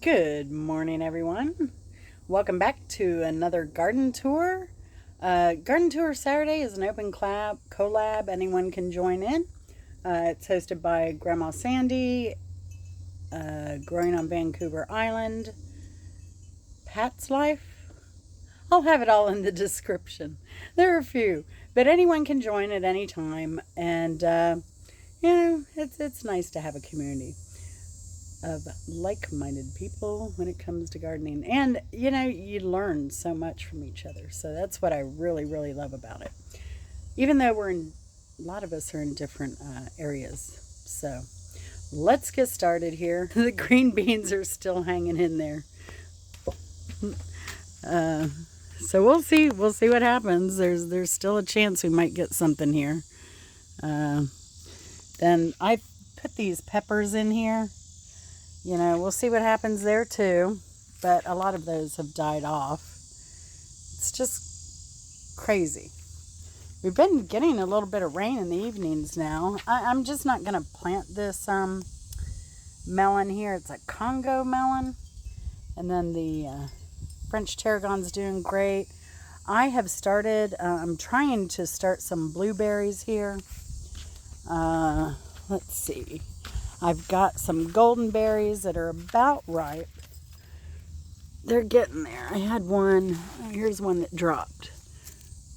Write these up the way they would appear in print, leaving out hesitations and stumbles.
Good morning, everyone. Welcome back to another garden tour. Garden Tour Saturday is an open collab. Anyone can join in. It's hosted by Grandma Sandy, growing on Vancouver Island, Pat's Life. I'll have it all in the description. There are a few, but anyone can join at any time, and it's nice to have a community of like-minded people when it comes to gardening, and you learn so much from each other, so that's what I really love about it, even though a lot of us are in different areas. So let's get started here. The green beans are still hanging in there, so we'll see what happens. There's still a chance we might get something here. Then I put these peppers in here. We'll see what happens there too, but a lot of those have died off. It's just crazy. We've been getting a little bit of rain in the evenings now. I'm just not going to plant this melon here. It's a Congo melon. And then the French tarragon's doing great. I have started, I'm trying to start some blueberries here. Let's see. I've got some golden berries that are about ripe. They're getting there. I had one. Here's one that dropped.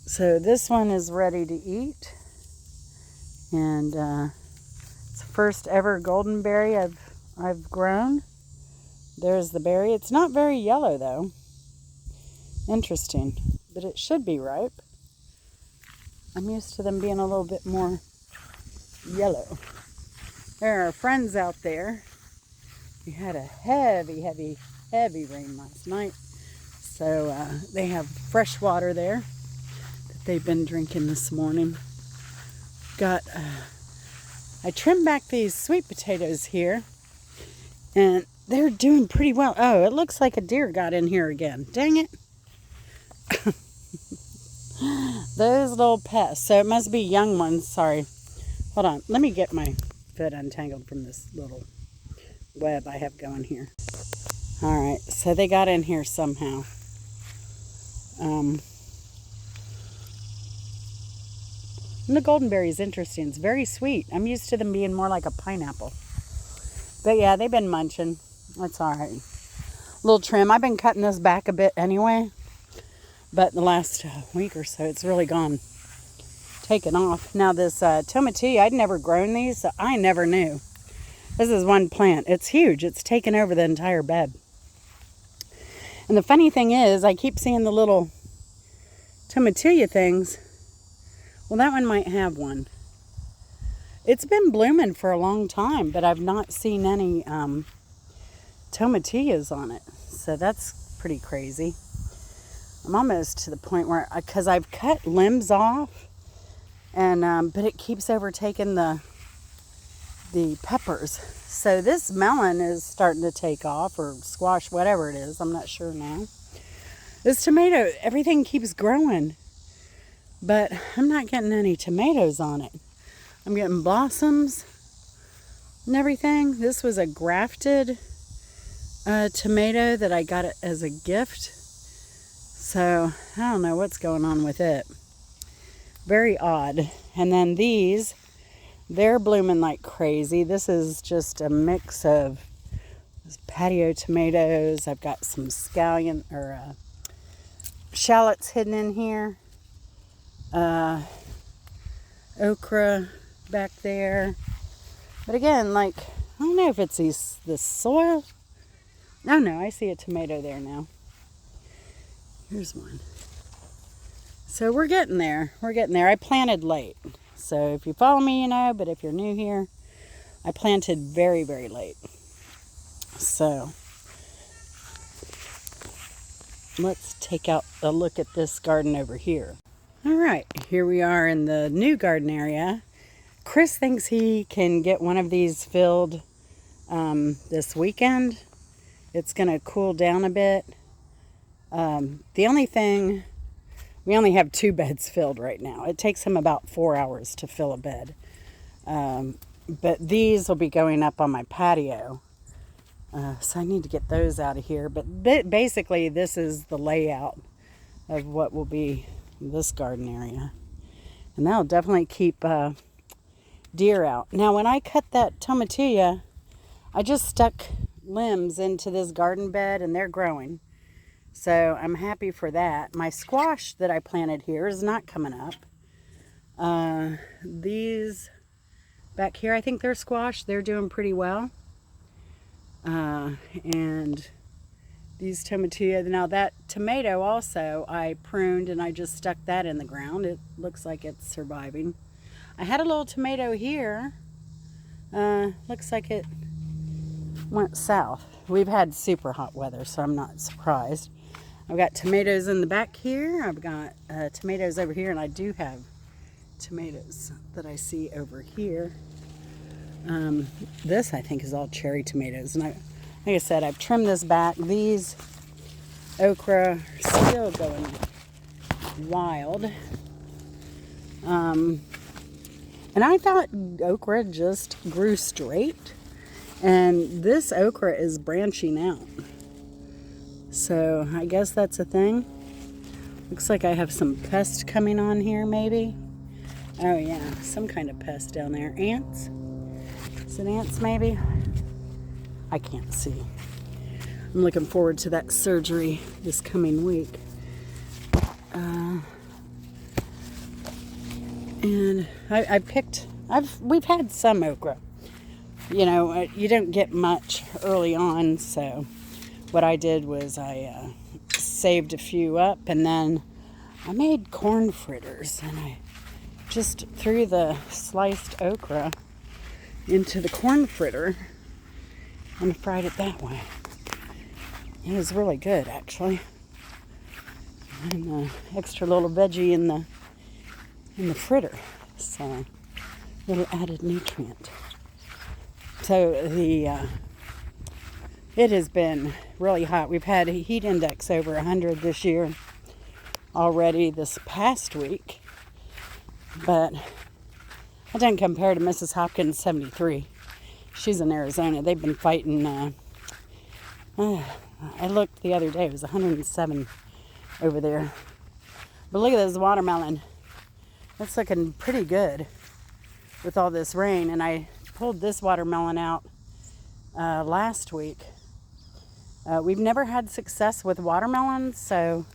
So this one is ready to eat. And it's the first ever golden berry I've grown. There's the berry. It's not very yellow though. Interesting. But it should be ripe. I'm used to them being a little bit more yellow. There are friends out there. We had a heavy rain last night. So they have fresh water there that they've been drinking this morning. I trimmed back these sweet potatoes here, and they're doing pretty well. Oh, it looks like a deer got in here again. Dang it. Those little pests. So it must be young ones. Sorry. Hold on. Let me get my foot untangled from this little web I have going here. Alright, so they got in here somehow. And the goldenberry is interesting. It's very sweet. I'm used to them being more like a pineapple. But yeah, they've been munching. That's alright. Little trim. I've been cutting this back a bit anyway. But the last week or so, it's really gone. Taken off. Now this tomatillo, I'd never grown these, so I never knew. This is one plant. It's huge. It's taken over the entire bed. And the funny thing is, I keep seeing the little tomatillo things. Well, that one might have one. It's been blooming for a long time, but I've not seen any tomatillos on it. So that's pretty crazy. I'm almost to the point where, because I've cut limbs off, and but it keeps overtaking the peppers. So this melon is starting to take off, or squash, whatever it is. I'm not sure now. This tomato, everything keeps growing, but I'm not getting any tomatoes on it. I'm getting blossoms and everything. This was a grafted tomato that I got it as a gift. So I don't know what's going on with it. Very odd. And then these, they're blooming like crazy. This is just a mix of patio tomatoes. I've got some scallion or shallots hidden in here. Okra back there. But again, like, I don't know if it's the soil. No, I see a tomato there now. Here's one. So we're getting there. I planted late. So if you follow me, you know, but if you're new here, I planted very late. So let's take out a look at this garden over here. All right, here we are in the new garden area. Chris thinks he can get one of these filled this weekend. It's going to cool down a bit. The only thing, we only have 2 beds filled right now. It takes him about 4 hours to fill a bed. But these will be going up on my patio. So I need to get those out of here. But basically, this is the layout of what will be this garden area. And that'll definitely keep deer out. Now, when I cut that tomatillo, I just stuck limbs into this garden bed and they're growing. So I'm happy for that. My squash that I planted here is not coming up. These back here, I think they're squash. They're doing pretty well. And these tomatillo, now that tomato also I pruned and I just stuck that in the ground. It looks like it's surviving. I had a little tomato here. Looks like it went south. We've had super hot weather, so I'm not surprised. I've got tomatoes in the back here. I've got tomatoes over here, and I do have tomatoes that I see over here. This, I think, is all cherry tomatoes. And like I said, I've trimmed this back. These okra are still going wild. And I thought okra just grew straight. And this okra is branching out. So I guess that's a thing. Looks like I have some pest coming on here, maybe. Oh yeah, some kind of pest down there. Ants? Is it ants, maybe? I can't see. I'm looking forward to that surgery this coming week. And we've had some okra. You know, you don't get much early on, so what I did was I saved a few up, and then I made corn fritters, and I just threw the sliced okra into the corn fritter and fried it that way. It was really good, actually. And extra little veggie in the fritter, so little added nutrient. So it has been really hot. We've had a heat index over 100 this year already this past week, but that doesn't compare to Mrs. Hopkins' 73. She's in Arizona. They've been fighting. I looked the other day. It was 107 over there. But look at this watermelon. That's looking pretty good with all this rain. And I pulled this watermelon out last week. We've never had success with watermelons, so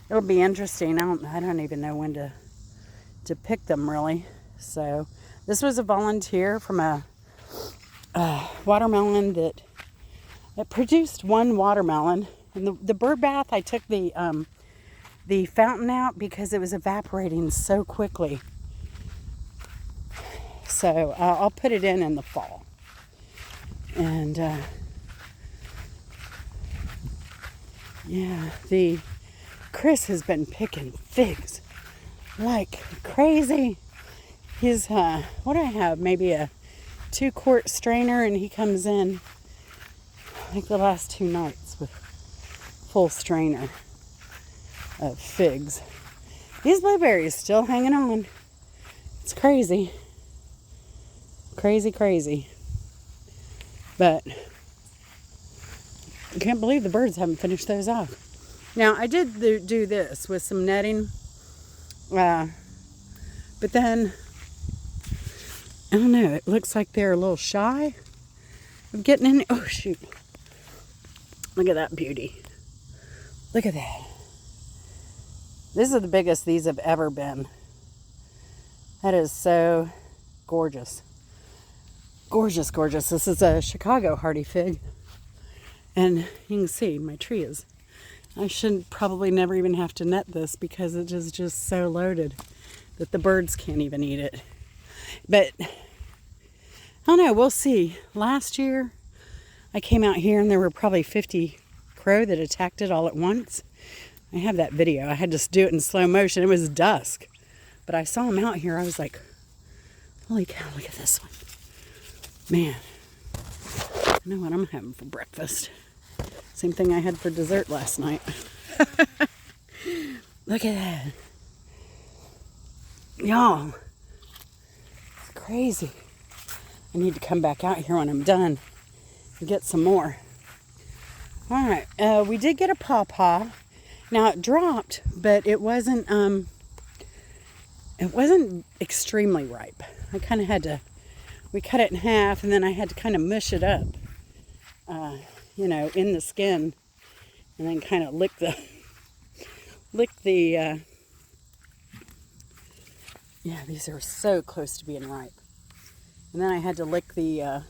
it'll be interesting. I don't even know when to pick them, really. So this was a volunteer from a watermelon that produced one watermelon. And the bird bath, I took the fountain out because it was evaporating so quickly. So I'll put it in the fall. And yeah, Chris has been picking figs like crazy. He's what do I have? Maybe a 2-quart strainer, and he comes in like the last 2 nights with full strainer of figs. These blueberries still hanging on. It's crazy. Crazy. But I can't believe the birds haven't finished those off. Now, I did do this with some netting. But then, I don't know, it looks like they're a little shy of getting in. Oh, shoot. Look at that beauty. Look at that. These are the biggest these have ever been. That is so gorgeous. Gorgeous. This is a Chicago hardy fig. And you can see my tree is. I should probably never even have to net this because it is just so loaded that the birds can't even eat it. But I don't know, we'll see. Last year I came out here and there were probably 50 crow that attacked it all at once. I have that video. I had to do it in slow motion. It was dusk. But I saw them out here. I was like, holy cow, look at this one. Man, I know what I'm having for breakfast. Same thing I had for dessert last night. Look at that. Y'all, it's crazy. I need to come back out here when I'm done get some more. All right, we did get a pawpaw. Now it dropped, but it wasn't extremely ripe. I kind of had to, we cut it in half, and then I had to kind of mush it up, you know, in the skin, and then kind of lick the, yeah, these are so close to being ripe. And then I had to lick the,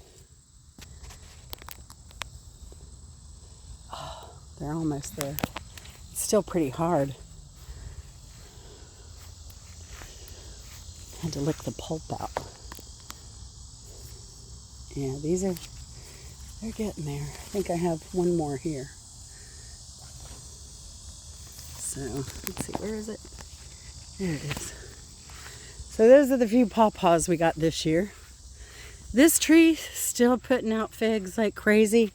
oh, they're almost there. It's still pretty hard. Had to lick the pulp out. Yeah, they're getting there. I think I have one more here. So, let's see, where is it? There it is. So those are the few pawpaws we got this year. This tree still putting out figs like crazy.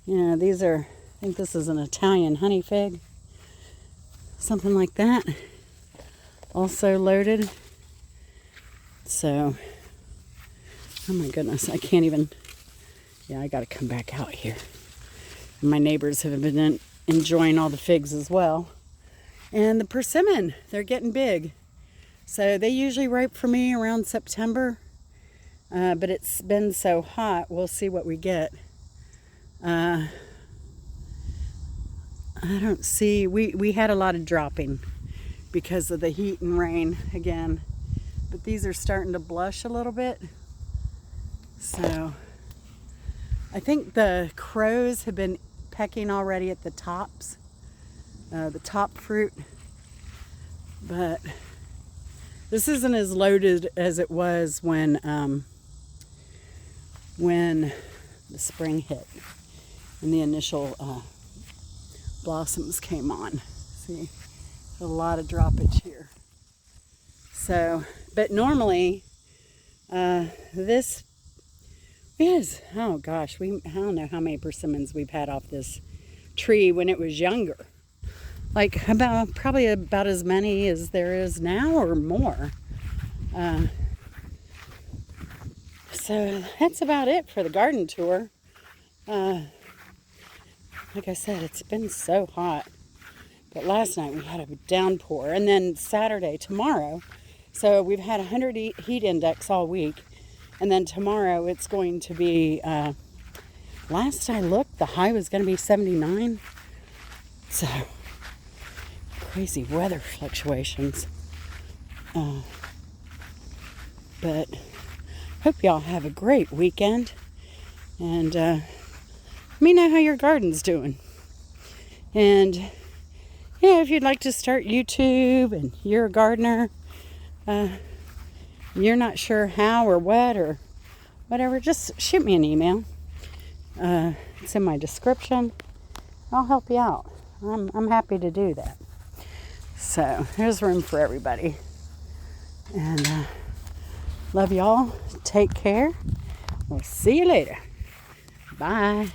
You know, these are, I think this is an Italian honey fig. Something like that. Also loaded. So, oh my goodness, I can't even, yeah, I got to come back out here. My neighbors have been enjoying all the figs as well. And the persimmon, they're getting big. So they usually ripe for me around September. But it's been so hot, we'll see what we get. I don't see, we had a lot of dropping because of the heat and rain again. But these are starting to blush a little bit. So I think the crows have been pecking already at the tops, the top fruit. But this isn't as loaded as it was when the spring hit and the initial blossoms came on. See, a lot of droppage here. So, but normally, this is, oh gosh, I don't know how many persimmons we've had off this tree when it was younger. Like probably about as many as there is now or more. So that's about it for the garden tour. Like I said, it's been so hot. But last night we had a downpour. And then Saturday, tomorrow, so we've had 100 heat index all week. And then tomorrow it's going to be, last I looked, the high was going to be 79. So, crazy weather fluctuations. But hope y'all have a great weekend. And let me know how your garden's doing. And yeah, if you'd like to start YouTube and you're a gardener, you're not sure how or what or whatever, just shoot me an email. It's in my description. I'll help you out. I'm happy to do that. So there's room for everybody. And love y'all. Take care. We'll see you later. Bye.